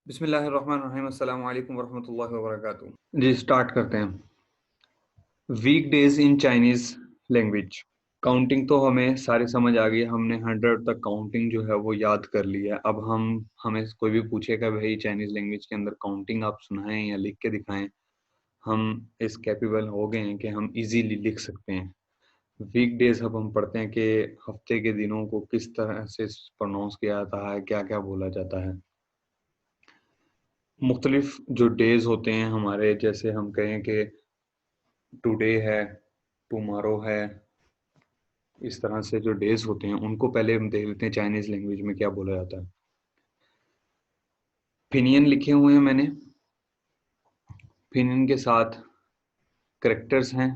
बिस्मिल्लाहिर्रहमानिर्रहीम अस्सलाम वालेकुम वरहमतुल्लाहि वबरकातुहू। जी स्टार्ट करते हैं। Weekdays in Chinese language. Counting तो हमें सारी समझ आ गई, हमने 100 तक काउंटिंग जो है वो याद कर ली है। अब हमें कोई भी पूछेगा भाई चाइनीज लैंग्वेज के अंदर काउंटिंग आप सुनाएं या लिख के दिखाएं, हम इस कैपेबल हो गए हैं कि हम इजीली लिख सकते हैं। वीक डेज अब हम पढ़ते हैं कि हफ्ते के दिनों को किस तरह से प्रोनाउंस किया जाता है, क्या क्या बोला जाता है। मुख्तलिफ जो डेज होते हैं हमारे, जैसे हम कहें कि टुडे है, टुमारो है, इस तरह से जो डेज होते हैं उनको पहले हम देख लेते हैं चाइनीज लैंग्वेज में क्या बोला जाता है। पिनियन लिखे हुए हैं मैंने, पिनियन के साथ करेक्टर्स हैं,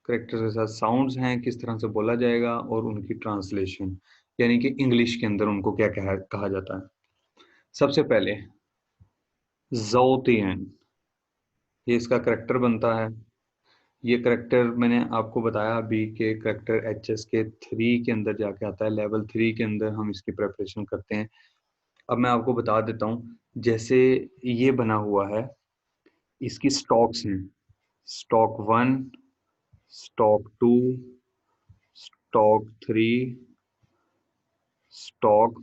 करेक्टर्स के साथ साउंड्स हैं, किस तरह से बोला जाएगा और उनकी ट्रांसलेशन, यानी कि इंग्लिश के अंदर उनको क्या कहा जाता है। सबसे पहले ज़ोतियन, ये इसका करेक्टर बनता है। ये करेक्टर मैंने आपको बताया अभी कि करेक्टर HS के 3 के अंदर जाके आता है, लेवल 3 के अंदर हम इसकी प्रिपरेशन करते हैं। अब मैं आपको बता देता हूँ, जैसे ये बना हुआ है, इसकी स्टॉक्स हैं, स्टॉक 1, स्टॉक 2, स्टॉक 3, स्टॉक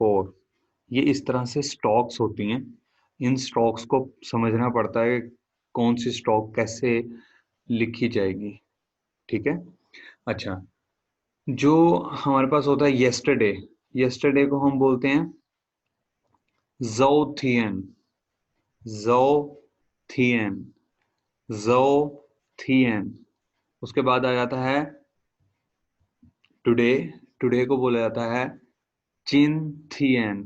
4। ये इस तरह से स्टॉक्स होती हैं। इन स्टॉक्स को समझना पड़ता है कौन सी स्टॉक कैसे लिखी जाएगी, ठीक है। अच्छा, जो हमारे पास होता है येस्टरडे, येस्टरडे को हम बोलते हैं ज़ोथियन, ज़ोथियन, ज़ोथियन। उसके बाद आ जाता है टुडे, टुडे को बोला जाता है चिनथियन,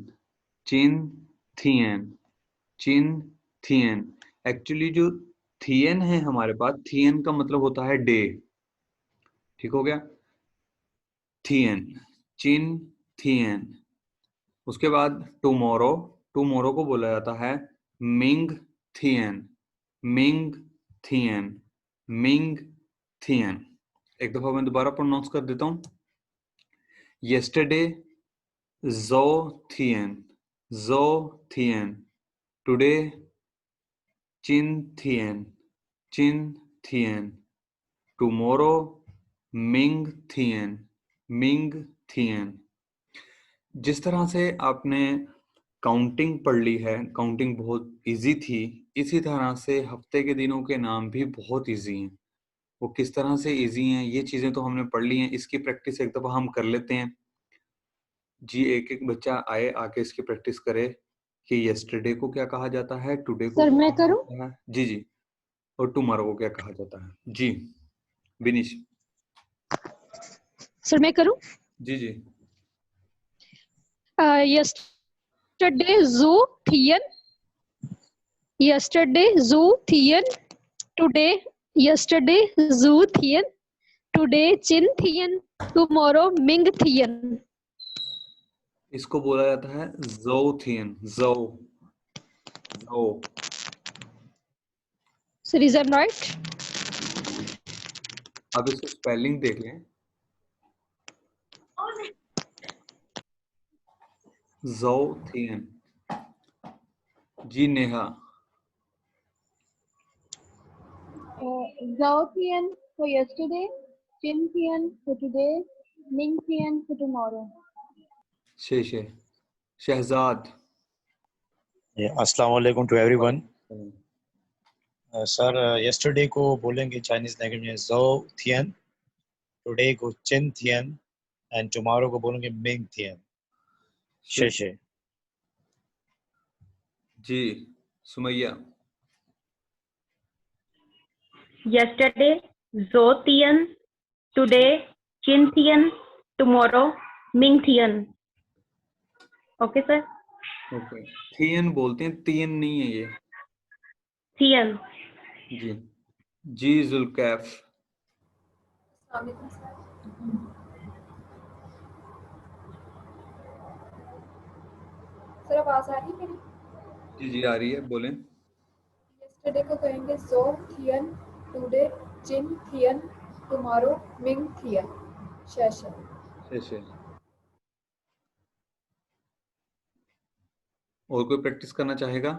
चिनथियन, चिनथियन। एक्चुअली जो थियन है हमारे पास, थियन का मतलब होता है डे, ठीक हो गया। थियन, चिनथियन। उसके बाद टुमारो, टुमारो को बोला जाता है मिंग थियन, मिंग थियन, मिंग थियन। एक दफा मैं दोबारा प्रोनाउंस कर देता हूं। येस्टरडे ज़ो थियन, ज़ो थियन। टुडे चिन थियन, चिन थियन। टुमारो मिंग थियन, मिंग थियन। जिस तरह से आपने काउंटिंग पढ़ ली है, काउंटिंग बहुत इजी थी, इसी तरह से हफ्ते के दिनों के नाम भी बहुत इजी हैं। वो किस तरह से इजी हैं ये चीज़ें तो हमने पढ़ ली हैं, इसकी प्रैक्टिस एक दफ़ा हम कर लेते हैं जी। एक एक बच्चा आए, आके इसकी प्रैक्टिस करे कि यस्टरडे को क्या कहा जाता है, टुडे को सर क्या मैं कहा करूं? जाता है, जी जी, और टुमारो को क्या कहा जाता है। जी बिनीश। सर मैं करूं? जी जी। yesterday zoo थियन, yesterday zoo थियन, today yesterday zoo थियन, today चिन थियन, tomorrow मिंग थियन। इसको बोला जाता है ज़ोथियन, ज़ो, ज़ो। Sir is am right? अब इसको स्पेलिंग देख लें, ज़ोथियन। जी Neha. Zhao Tian for yesterday, Chin Tian for today, Ming Tian for tomorrow. शेषे, शहजाद। अस्सलाम वालेकुम टू एवरीवन। सर यस्टरडे को बोलेंगे चाइनीज लैंग्वेज में ज़ो थियन, टुडे को चिन थियन एंड टुमारो को बोलेंगे मिंग थियन। शेषे। जी Sumaiya. Yesterday, Zothian. Today, Chintian. Tomorrow, Mingtian. Okay, sir? Okay, थियन बोलते हैं, तियन नहीं है ये। Thian. जी जी जुल्कैफ। सर आवाज आ रही है मेरी? जी जी आ रही है, बोलें। yesterday को कहेंगे Zhou Tian, today Chin Tian, tomorrow Ming Tian. शेषे। शेषे। और कोई प्रैक्टिस करना चाहेगा?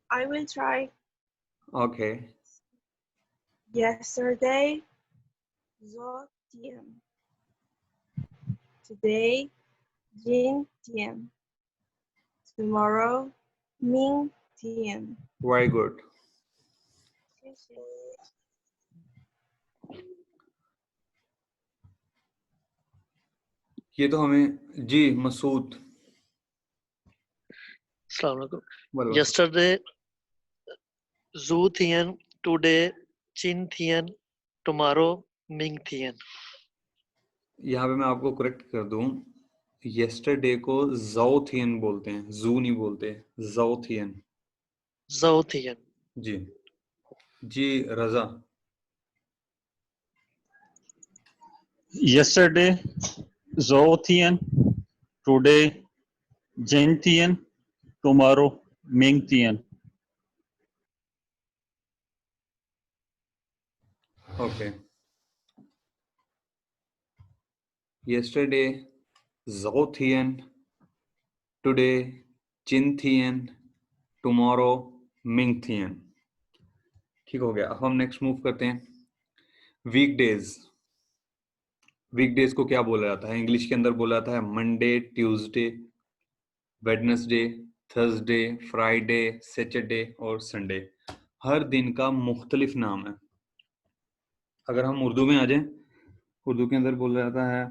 I will try. Okay Yesterday, Zo Tian. Today, Jin Tian. Tomorrow, Ming Tian. Very good. ये तो हमें जी मसूद Assalamu alaikum. बोलो. Yesterday, Zhu Tian. Today, Chin Tian. Tomorrow, Ming Tian. यहाँ पे मैं आपको करेक्ट कर दूं, yesterday को ज़ाओथियन बोलते हैं, जू नहीं बोलते, ज़ाओथियन. Zhou Tian. जी जी रजा. Yesterday, Zhou-Tian. Today, Jin-Tian. Tomorrow, Ming-Tian. Okay. yesterday ज़ाओथियन, today चिनथियन, tomorrow मिंगथियन. ठीक हो गया. अब हम नेक्स्ट मूव करते हैं. वीकडेज. वीकडेज को क्या बोला जाता है? इंग्लिश के अंदर बोला जाता है Monday, Tuesday, Wednesday, Thursday, Friday, Saturday और संडे. हर दिन का मुख्तलिफ नाम है. अगर हम उर्दू में आ जाएं, उर्दू के अंदर बोला जाता है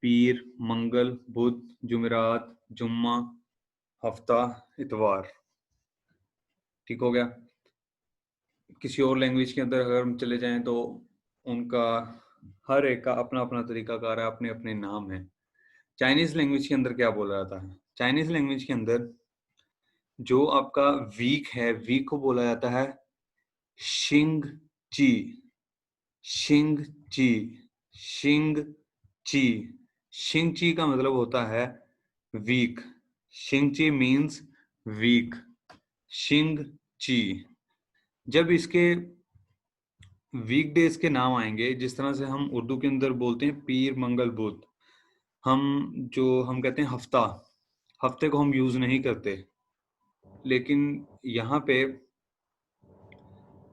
पीर, मंगल, बुध, जुमेरात, जुम्मा, हफ्ता, इतवार. ठीक हो गया. किसी और लैंग्वेज के अंदर अगर हम चले जाएं तो उनका हर एक का अपना अपना तरीकाकार है, अपने अपने नाम है. चाइनीज लैंग्वेज के अंदर क्या बोला जाता है? चाइनीज लैंग्वेज के अंदर जो आपका वीक है, वीक को बोला जाता है शिंग ची. शिंग ची. शिंग ची. शिंग ची का मतलब होता है वीक. शिंग ची मीन्स वीक. शिंग ची. जब इसके वीकडेज के नाम आएंगे, जिस तरह से हम उर्दू के अंदर बोलते हैं पीर, मंगल, बुध, हम कहते हैं हफ्ता, हफ्ते को हम यूज नहीं करते. लेकिन यहाँ पे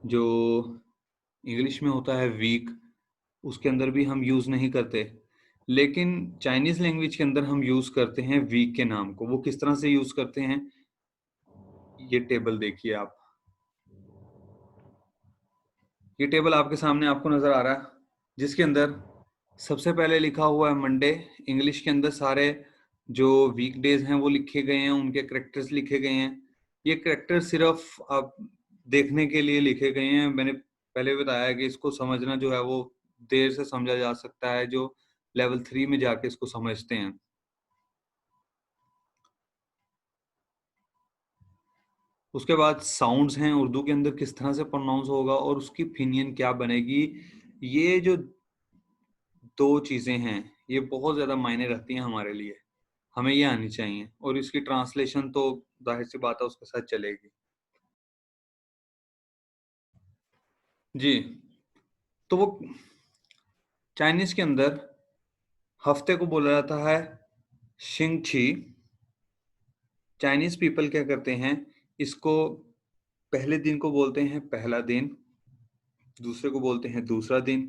जो इंग्लिश में होता है वीक, उसके अंदर भी हम यूज नहीं करते. लेकिन चाइनीज लैंग्वेज के अंदर हम यूज करते हैं वीक के नाम को. वो किस तरह से यूज करते हैं? ये टेबल देखिए आप. ये टेबल आपके सामने आपको नजर आ रहा है, जिसके अंदर सबसे पहले लिखा हुआ है मंडे. इंग्लिश के अंदर सारे जो वीकडेज हैं वो लिखे गए हैं, उनके करेक्टर्स लिखे गए हैं. ये करेक्टर सिर्फ आप देखने के लिए लिखे गए हैं. मैंने पहले बताया कि इसको समझना जो है वो देर से समझा जा सकता है, जो लेवल 3 में जाके इसको समझते हैं. उसके बाद साउंड्स हैं, उर्दू के अंदर किस तरह से प्रोनाउंस होगा और उसकी फिनियन क्या बनेगी. ये जो दो चीजें हैं ये बहुत ज्यादा मायने रखती हैं हमारे लिए. हमें ये आनी चाहिए, और इसकी ट्रांसलेशन तो जाहिर सी बात है उसके साथ चलेगी. जी. तो वो चाइनीज के अंदर हफ्ते को बोला जाता है शिंग छी. चाइनीज पीपल क्या करते हैं, इसको पहले दिन को बोलते हैं पहला दिन, दूसरे को बोलते हैं दूसरा दिन,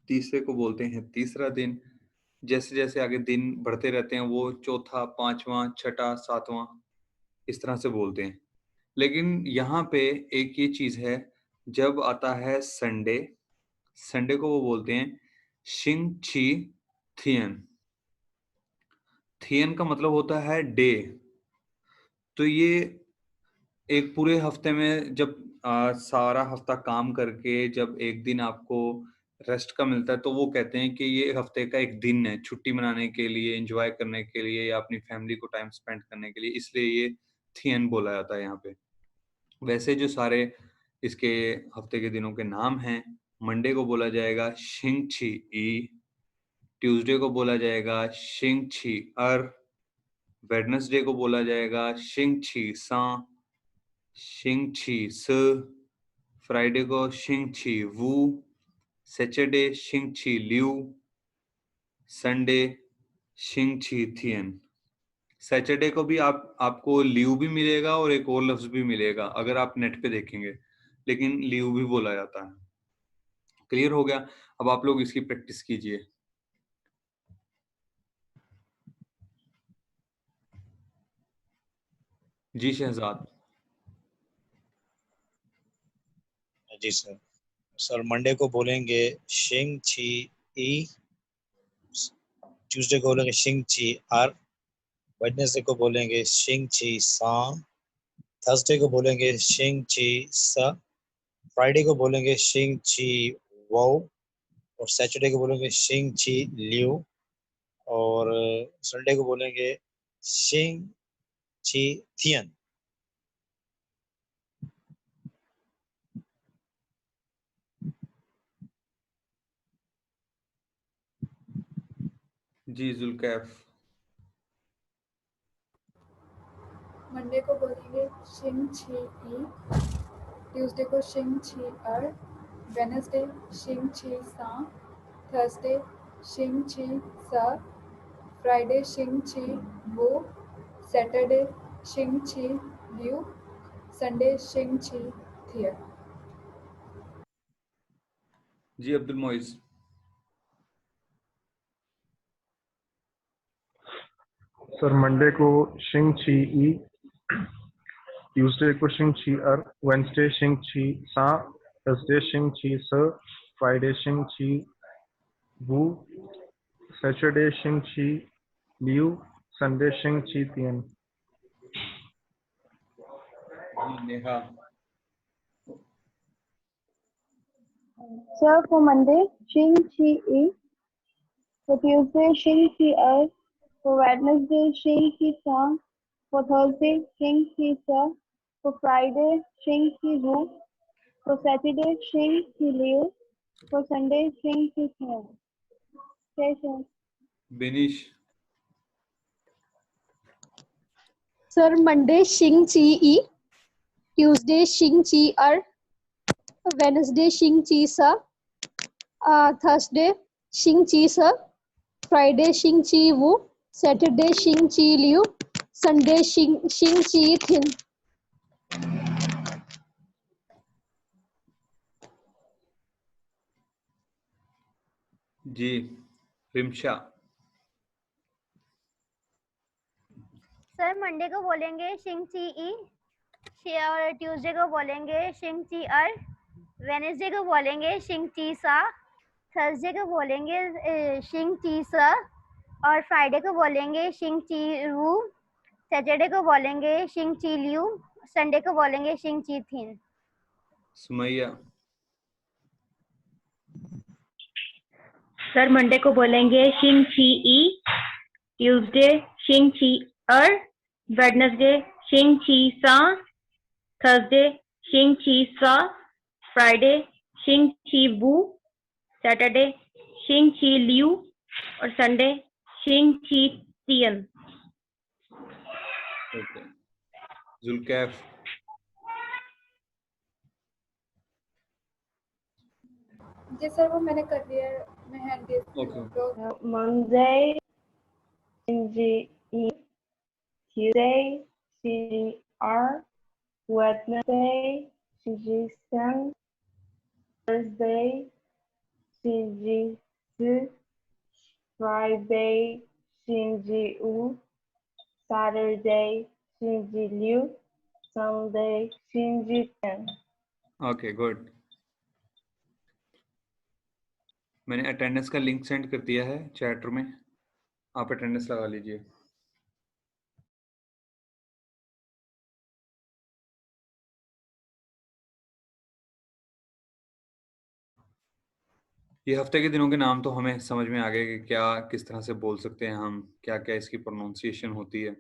तीसरे को बोलते हैं तीसरा दिन. जैसे जैसे आगे दिन बढ़ते रहते हैं वो चौथा, पांचवा, छठा, सातवां इस तरह से बोलते हैं. लेकिन यहाँ पे एक ये चीज है, जब आता है संडे, संडे को वो बोलते हैं शिंग छी थियन. थियन का मतलब होता है डे. तो ये एक पूरे हफ्ते में जब सारा हफ्ता काम करके जब एक दिन आपको रेस्ट का मिलता है, तो वो कहते हैं कि ये हफ्ते का एक दिन है छुट्टी मनाने के लिए, एंजॉय करने के लिए, या अपनी फैमिली को टाइम स्पेंड करने के लिए. इसलिए ये थियन बोला जाता है यहाँ पे. वैसे जो सारे इसके हफ्ते के दिनों के नाम हैं, मंडे को बोला जाएगा शिंग छी ई, ट्यूसडे को बोला जाएगा शिंग छी अर, वेडनेसडे को बोला जाएगा शिंग छी सा, शिंग छी स, फ्राइडे को शिंग छी वू, सैटरडे शिंग छी लिू, संडे शिंग छी थियन। सैटरडे को भी आपको लीव भी मिलेगा और एक और लफ्ज भी मिलेगा अगर आप नेट पे देखेंगे, लेकिन लीव भी बोला जाता है। क्लियर हो गया? अब आप लोग इसकी प्रैक्टिस कीजिए। जी शहजाद। जी सर। सर मंडे को बोलेंगे शिंग छी ई, ट्यूसडे को बोलेंगे शिंग छी आर, वेडनेसडे को बोलेंगे शिंग छी सा, थर्सडे को बोलेंगे शिंग छी सा, फ्राइडे को बोलेंगे शिंग छी वो, और सैटरडे को बोलेंगे शिंग छी लियो, और संडे को बोलेंगे शिंग छी थियन। जी जुल्कैफ। मंडे को बोलेंगे शिंग छी ई, ट्यूसडे को शिंग छी अर, वेनसडे शिंग छी सा, थर्सडे शिंग छी सा, फ्राइडे शिंग छी वो, सैटरडे शिंग छी लियू, संडे शिंग छी थियर। जी अब्दुल मोइज। सर मंडे को शिंग छी ई, ट्यूसडे को शिंग छी अर, वेंसडे शिंग छी सा, थर्सडे शिंग छी स, फ्राइडे शिंग छी वू, सैटरडे शिंग छी लियू, संडे शिंग छी तियन। जी Neha. Sir, for Monday, Shing Chi E. For Tuesday, Shing Chi Er. For Wednesday, Shing Chi Sang. For Thursday, Shing Chi Sa. For Friday, Shing Chi Ru. For Saturday, Shing Chi Liu. For Sunday, Shing Chi Tian. Okay, sir. बेनिश। Sir, Monday Shing Chi E, Tuesday Shing Chi Er, Wednesday Shing Chi Sa, Thursday Shing Chi Sa, Friday Shing Chi Wu, Saturday Shing Chi Liu, Sunday Shing Chi Thin. Ji Rimsha. Sir Monday को बोलेंगे शिंग ची ई, और Tuesday को बोलेंगे शिंग ची अर, Wednesday को बोलेंगे शिंग ची सा, थर्सडे को बोलेंगे शिंग ची सा, और फ्राइडे को बोलेंगे शिंग ची रू, सैटरडे को बोलेंगे शिंग ची लियू, संडे को बोलेंगे शिंग ची थिन। सुमैया। सर मंडे को बोलेंगे शिंग ची ई, ट्यूसडे शिंग ची अर, वेडनेसडे शिंग ची सा, थर्सडे शिंग ची सा, फ्राइडे शिंग ची वू, सैटरडे शिंग ची लियू, और संडे शिंग ची तियन। ओके। जुल्कैफ। जी सर, वो मैंने कर दिया है, मैं hand raise okay. Monday, CGE. Tuesday, CGR. Wednesday, CGSang. Thursday, CGS. Friday, CGU. Saturday, CGLU. Sunday, CGTen. Okay good. मैंने अटेंडेंस का लिंक सेंड कर दिया है चैट रूम में, आप अटेंडेंस लगा लीजिए। ये हफ्ते के दिनों के नाम तो हमें समझ में आ गए कि क्या किस तरह से बोल सकते हैं हम, क्या क्या इसकी प्रोनाउंसिएशन होती है।